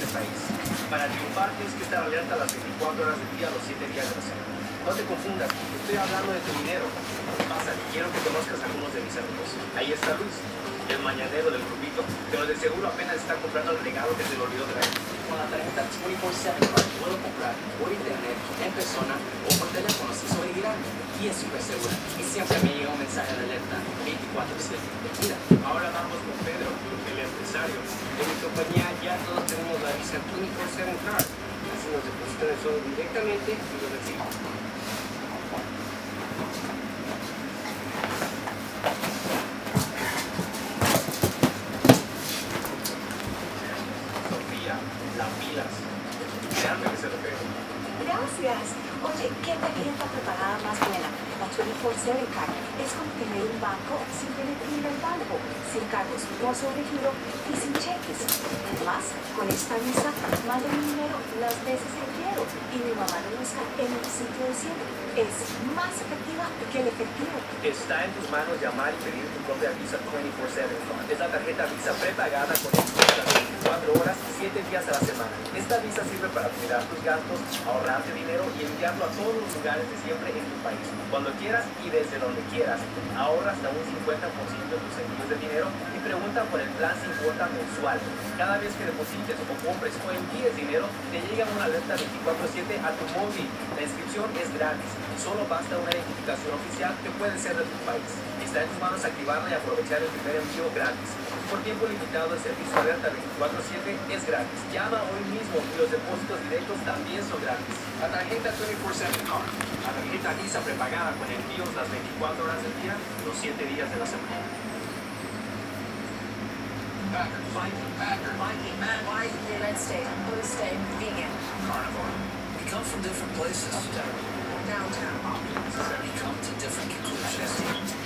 este país. Para triunfar tienes que estar alerta las 24 horas del día, los 7 días de la semana. No te confundas, estoy hablando de tu dinero. Pasa, quiero que conozcas a algunos de mis amigos. Ahí está Luis, el mañanero del grupito, pero de seguro apenas está comprando el regalo que se le olvidó traer. Con la tarjeta 24/7 Card puedo comprar por internet, en persona o por teléfono sin sobregirarme. Y es súper segura. Y siempre me llega un mensaje de alerta 24/7. Mira, Ahora vamos con Pedro, el empresario. En mi compañía ya todos tenemos la Visa 24/7 Card. Así nos depositan el sueldo directamente y lo recibimos. Sofía, las pilas. Créanme que se lo pego. Gracias. Oye, ¿qué tarjeta preparada más buena? La 24/7 Card es como tener un banco sin tener que ir al banco, sin cargos por sobregiro y sin cheques. Además, con esta Visa mando mi dinero las veces que quiero y mi mamá lo busca en el sitio de siempre. Es más efectiva que el efectivo. Está en tus manos llamar y pedir tu propia Visa 24/7. Es la tarjeta Visa prepagada con las 24 horas, 7 días a la semana. Esta Visa sirve para cuidar tus gastos, ahorrarte dinero y enviarlo a todos los lugares de siempre en tu país. Cuando quieras y desde donde quieras. Ahorra hasta un 50% de tus envíos de dinero y pregunta por el plan sin cuota mensual. Cada vez que deposites o compres o envíes dinero, te llega una alerta 24/7 a tu móvil. La inscripción es gratis. Solo basta una identificación oficial que puede ser de tu país. Está en tus manos activarla y aprovechar el primer envío gratis. Por tiempo limitado, el servicio alerta 24/7 es gratis. Llama hoy mismo y los depósitos directos también son gratis. La tarjeta 24/7 Card. La tarjeta Visa prepagada con envíos las 24 horas del día, los 7 días de la semana. Packers, Viking, Packers, Viking, Viking. Red State, Blue State, Vegan, Carnivore. We come from different places. Uptown. Downtown, We come to different conclusions.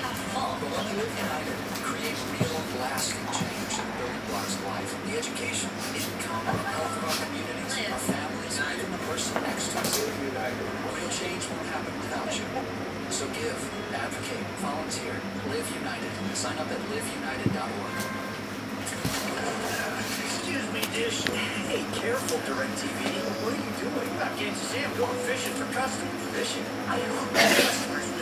Half Full, But when we live united, we create real, lasting change that building blocks of life. The education, income, health of our communities, our families, and even the person next to us. Real change won't happen without you. So give, advocate, volunteer, live united. Sign up at liveunited.org. Excuse me, Dish. Hey, careful, DirecTV. What are you doing? I can't see. I'm going fishing for customers. Fishing? I have customers.